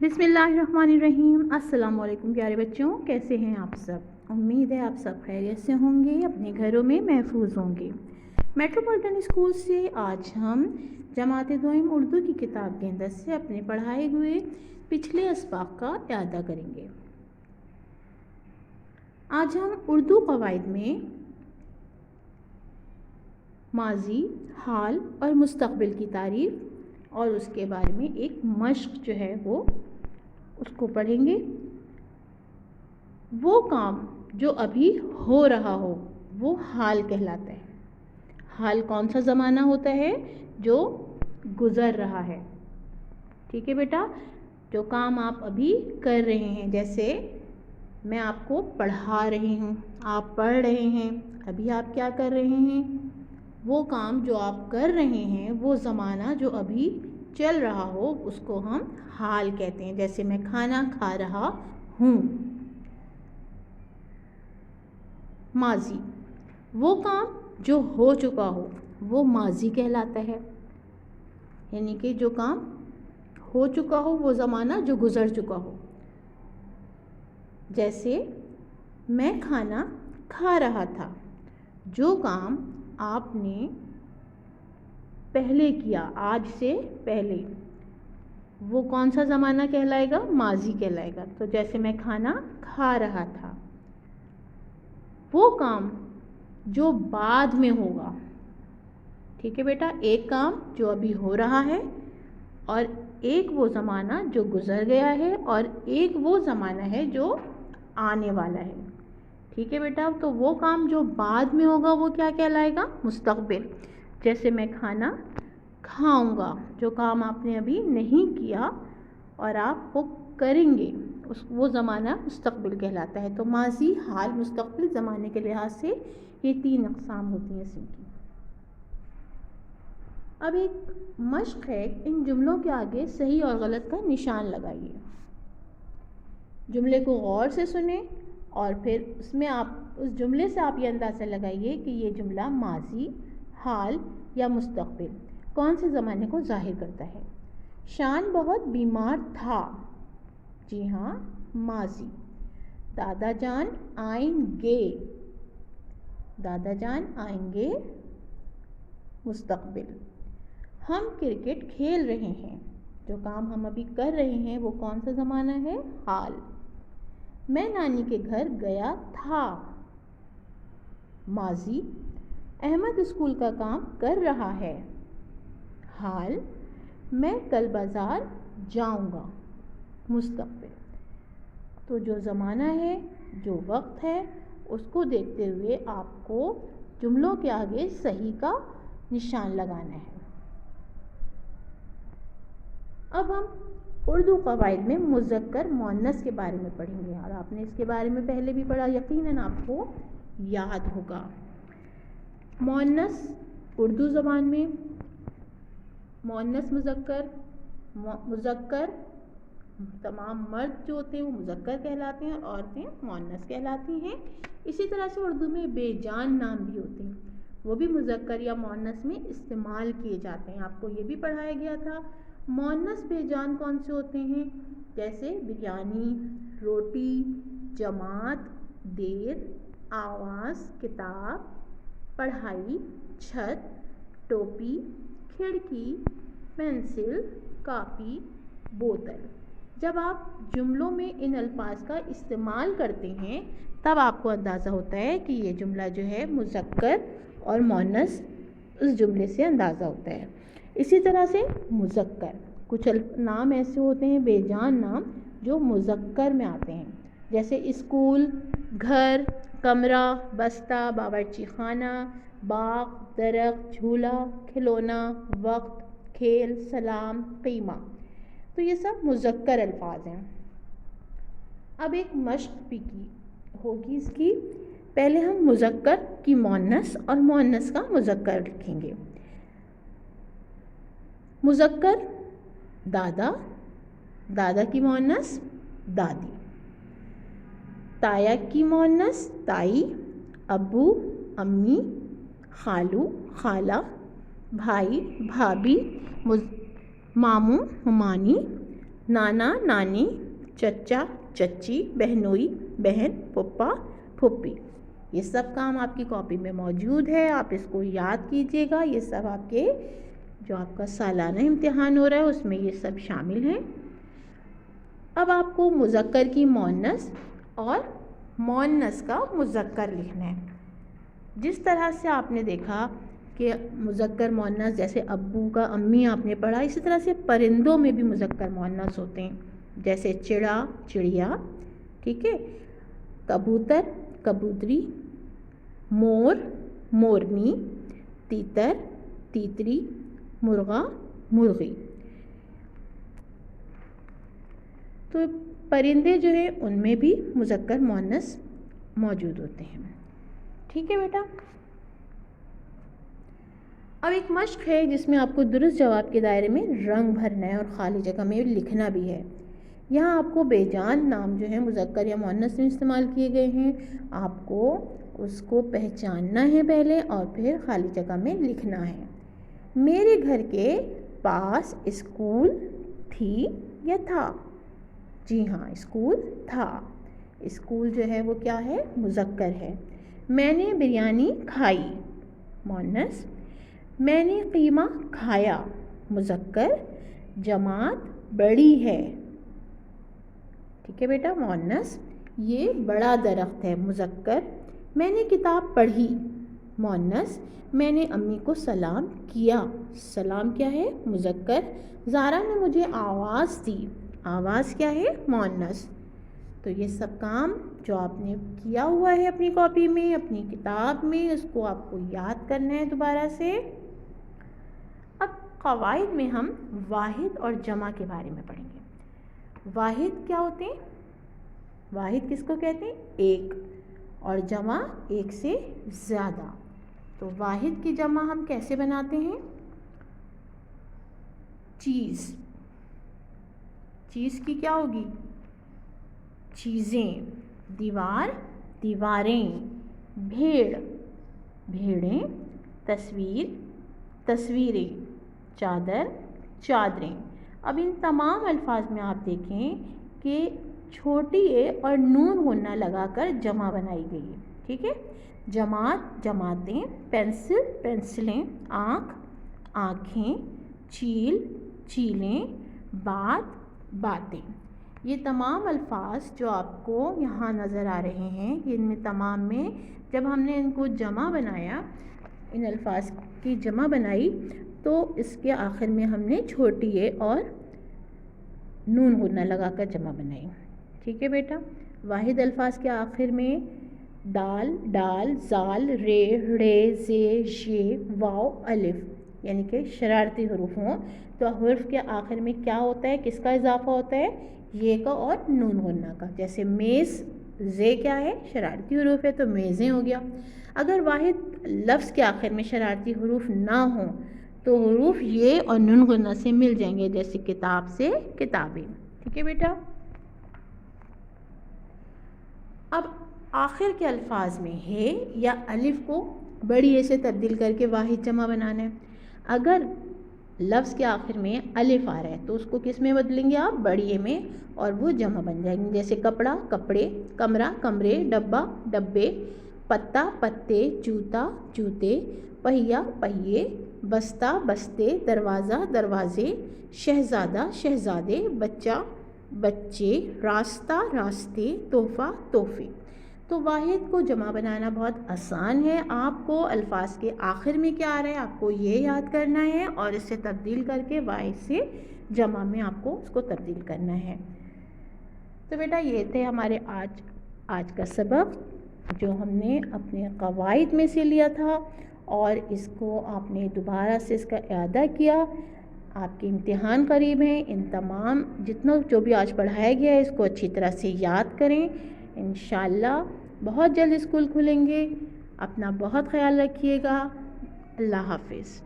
بسم اللہ الرحمن الرحیم۔ السلام علیکم پیارے بچوں، کیسے ہیں آپ سب؟ امید ہے آپ سب خیریت سے ہوں گے، اپنے گھروں میں محفوظ ہوں گے۔ میٹروپولیٹن اسکول سے آج ہم جماعت دوئم اردو کی کتاب کے اندر سے اپنے پڑھائے ہوئے پچھلے اسباق کا اعادہ کریں گے۔ آج ہم اردو قواعد میں ماضی، حال اور مستقبل کی تعریف اور اس کے بارے میں ایک مشق جو ہے وہ اس کو پڑھیں گے۔ وہ کام جو ابھی ہو رہا ہو وہ حال کہلاتا ہے۔ حال کون سا زمانہ ہوتا ہے؟ جو گزر رہا ہے۔ ٹھیک ہے بیٹا، جو کام آپ ابھی کر رہے ہیں، جیسے میں آپ کو پڑھا رہی ہوں، آپ پڑھ رہے ہیں، ابھی آپ کیا کر رہے ہیں؟ وہ کام جو آپ کر رہے ہیں، وہ زمانہ جو ابھی چل رہا ہو اس کو ہم حال کہتے ہیں۔ جیسے میں کھانا کھا رہا ہوں۔ ماضی، وہ کام جو ہو چکا ہو وہ ماضی کہلاتا ہے، یعنی کہ جو کام ہو چکا ہو، وہ زمانہ جو گزر چکا ہو۔ جیسے میں کھانا کھا رہا تھا، جو کام آپ نے پہلے کیا، آج سے پہلے، وہ کون سا زمانہ کہلائے گا؟ ماضی کہلائے گا۔ تو جیسے میں کھانا کھا رہا تھا، وہ کام جو بعد میں ہوگا۔ ٹھیک ہے بیٹا، ایک کام جو ابھی ہو رہا ہے، اور ایک وہ زمانہ جو گزر گیا ہے، اور ایک وہ زمانہ ہے جو آنے والا ہے۔ ٹھیک ہے بیٹا، تو وہ کام جو بعد میں ہوگا وہ کیا کہلائے گا؟ مستقبل۔ جیسے میں کھانا کھاؤں گا، جو کام آپ نے ابھی نہیں کیا اور آپ وہ کریں گے، وہ زمانہ مستقبل کہلاتا ہے۔ تو ماضی، حال، مستقبل زمانے کے لحاظ سے یہ 3 اقسام ہوتی ہیں اسم کی۔ اب ایک مشق ہے، ان جملوں کے آگے صحیح اور غلط کا نشان لگائیے۔ جملے کو غور سے سنیں اور پھر اس جملے سے آپ یہ اندازہ لگائیے کہ یہ جملہ ماضی، حال یا مستقبل کون سے زمانے کو ظاہر کرتا ہے۔ شان بہت بیمار تھا، جی ہاں، ماضی۔ دادا جان آئیں گے، دادا جان آئیں گے، مستقبل۔ ہم کرکٹ کھیل رہے ہیں، جو کام ہم ابھی کر رہے ہیں وہ کون سا زمانہ ہے؟ حال۔ میں نانی کے گھر گیا تھا، ماضی۔ احمد اسکول کا کام کر رہا ہے، حال۔ میں کل بازار جاؤں گا، مستقبل۔ تو جو زمانہ ہے، جو وقت ہے، اس کو دیکھتے ہوئے آپ کو جملوں کے آگے صحیح کا نشان لگانا ہے۔ اب ہم اردو قواعد میں مذکر مؤنث کے بارے میں پڑھیں گے، اور آپ نے اس کے بارے میں پہلے بھی پڑھا، یقیناً آپ کو یاد ہوگا۔ مؤنث اردو زبان میں مؤنث مذکر تمام مرد جو ہوتے ہیں وہ مذکر کہلاتے ہیں، عورتیں مؤنث کہلاتی ہیں۔ اسی طرح سے اردو میں بے جان نام بھی ہوتے ہیں، وہ بھی مذکر یا مؤنث میں استعمال کیے جاتے ہیں۔ آپ کو یہ بھی پڑھایا گیا تھا۔ مؤنث بے جان کون سے ہوتے ہیں؟ جیسے بریانی، روٹی، جماعت، دیر، آواز، کتاب، پڑھائی، چھت، ٹوپی، کھڑکی، پینسل، کاپی، بوتل۔ جب آپ جملوں میں ان الفاظ کا استعمال کرتے ہیں تب آپ کو اندازہ ہوتا ہے کہ یہ جملہ جو ہے مذکر اور مؤنث، اس جملے سے اندازہ ہوتا ہے۔ اسی طرح سے مذکر، کچھ نام ایسے ہوتے ہیں بے جان نام جو مذکر میں آتے ہیں، جیسے اسکول، گھر، کمرہ، بستہ، باورچی خانہ، باغ، درخت، جھولا، کھلونا، وقت، کھیل، سلام، قیمہ۔ تو یہ سب مذکر الفاظ ہیں۔ اب ایک مشق بھی ہوگی اس کی۔ پہلے ہم مذکر کی مؤنث اور مؤنث کا مذکر لکھیں گے۔ مذکر دادا، دادا کی مؤنث دادی۔ تایا کی مؤنث تائی، ابو، امی، خالو، خالہ، بھائی، بھابھی، ماموں، ممانی، नाना नानी, चचा चच्ची, बहनोई बहन, फुप्पा फुप्पी। ये सब काम आपकी कॉपी में मौजूद है, आप इसको याद कीजिएगा। ये सब आपके जो आपका सालाना इम्तिहान हो रहा है उसमें ये सब शामिल हैं। अब आपको मुज़क्कर की मुअन्नस और मुअन्नस का मुज़क्कर लिखना है। जिस तरह से आपने देखा कि मुज़क्कर मुअन्नस, जैसे अब्बू का अम्मी आपने पढ़ा, इसी तरह से परिंदों में भी मुज़क्कर मुअन्नस होते हैं, जैसे चिड़ा चिड़िया, ठीक है, कबूतर कबूतरी, मोर मोरनी, तीतर तीतरी, मुर्गा मुर्गी। तो परिंदे जो है उनमें भी मुज़क्कर मुअन्नस मौजूद होते हैं, ठीक है बेटा। अब एक मश्क है जिसमें आपको दुरुस्त जवाब के दायरे में रंग भरना है और ख़ाली जगह में लिखना भी है। यहाँ आपको बेजान नाम जो है मुज़क्कर या मुअन्नस में इस्तेमाल किए गए हैं, आपको उसको पहचानना है पहले और फिर ख़ाली जगह में लिखना है। मेरे घर के पास स्कूल थी या था? जी हाँ, स्कूल था। स्कूल जो है वो क्या है? मुज़क्कर है। मैंने बिरयानी खाई, मुअन्नस। मैंने कीमा खाया, मुज़क्कर। जमात बड़ी है, ठीक है बेटा, मुअन्नस। ये बड़ा दरख्त है, मुज़क्कर। मैंने किताब पढ़ी, मुअन्नस। मैंने अम्मी को सलाम किया, सलाम क्या है? मुज़क्कर। ज़ारा ने मुझे आवाज़ दी, आवाज़ क्या है? मुअन्नस। तो ये सब काम जो आपने किया हुआ है अपनी कॉपी में, अपनी किताब में, उसको आपको याद करना है दोबारा से। अब क़वाइद में हम वाहिद और जमा के बारे में पढ़ेंगे। वाहिद क्या होते हैं? वाहिद किसको कहते हैं? एक, और जमा एक से ज़्यादा। तो वाहिद की जमा हम कैसे बनाते हैं? चीज़, चीज़ की क्या होगी? चीज़ें। दीवार दीवारें, भेड़ भेड़ें, तस्वीर तस्वीरें, चादर चादरें। अब इन तमाम अल्फाज में आप देखें कि छोटी ए और नून गुन्ना लगाकर जमा बनाई गई है, ठीक है। जमात जमातें, पेंसिल पेंसिलें, आँख आँखें, चील चीलें, बात बातें। ये तमाम अल्फाज जो आपको यहाँ नज़र आ रहे हैं, इनमें तमाम में जब हमने इनको जमा बनाया, इन अल्फाज की जमा बनाई, तो इसके आखिर में हमने छोटी ए और नून गुन्ना लगाकर जमा बनाई, ठीक है बेटा। वाहिद अल्फाज के आखिर में दाल डाल, जाल, रे, रे, जे, ये, वाव, अलिफ, यानी कि शरारती हरूफ हों तो हर्फ के आखिर में क्या होता है? किसका इजाफा होता है? ये का और नून गुन्ना का। जैसे मेज़, जे क्या है? शरारती हरूफ है, तो मेज़ें हो गया। अगर वाहिद लफ्ज़ के आखिर में शरारती हरूफ ना हो तो हरूफ ये और नून गुन्ना से मिल जाएंगे, जैसे किताब से किताबें, ठीक है बेटा। अब आखिर के अल्फाज में है या अलिफ को बड़ी ए से तब्दील करके वाहिद जमा बनाना है। अगर लफ्ज़ के आखिर में अलिफ आ रहा है तो उसको किस में बदलेंगे आप? बड़ी ए में, और वो जमा बन जाएंगे। जैसे कपड़ा कपड़े, कमरा कमरे, डब्बा डब्बे, पत्ता पत्ते, जूता जूते, पहिया पहिए, बस्ता बस्ते, दरवाज़ा दरवाजे, शहज़ादा शहज़ादे, बच्चा बच्चे, रास्ता रास्ते, तोहफ़ा तोहफ़े। तो वाहिद को जमा बनाना बहुत आसान है। आपको अल्फाज के आखिर में क्या आ रहा है आपको ये याद करना है और इसे तब्दील करके वाहिद से जमा में आपको उसको तब्दील करना है। तो बेटा ये थे हमारे आज का सबक जो हमने अपने क़वाइद में से लिया था, और इसको आपने दोबारा से इसका इआदा किया। आपके इम्तिहान करीब हैं, इन तमाम जितना जो भी आज पढ़ाया गया है इसको अच्छी तरह से याद करें। इंशाअल्लाह बहुत जल्द स्कूल खुलेंगे। अपना बहुत ख्याल रखिएगा। अल्लाह हाफ़िज़।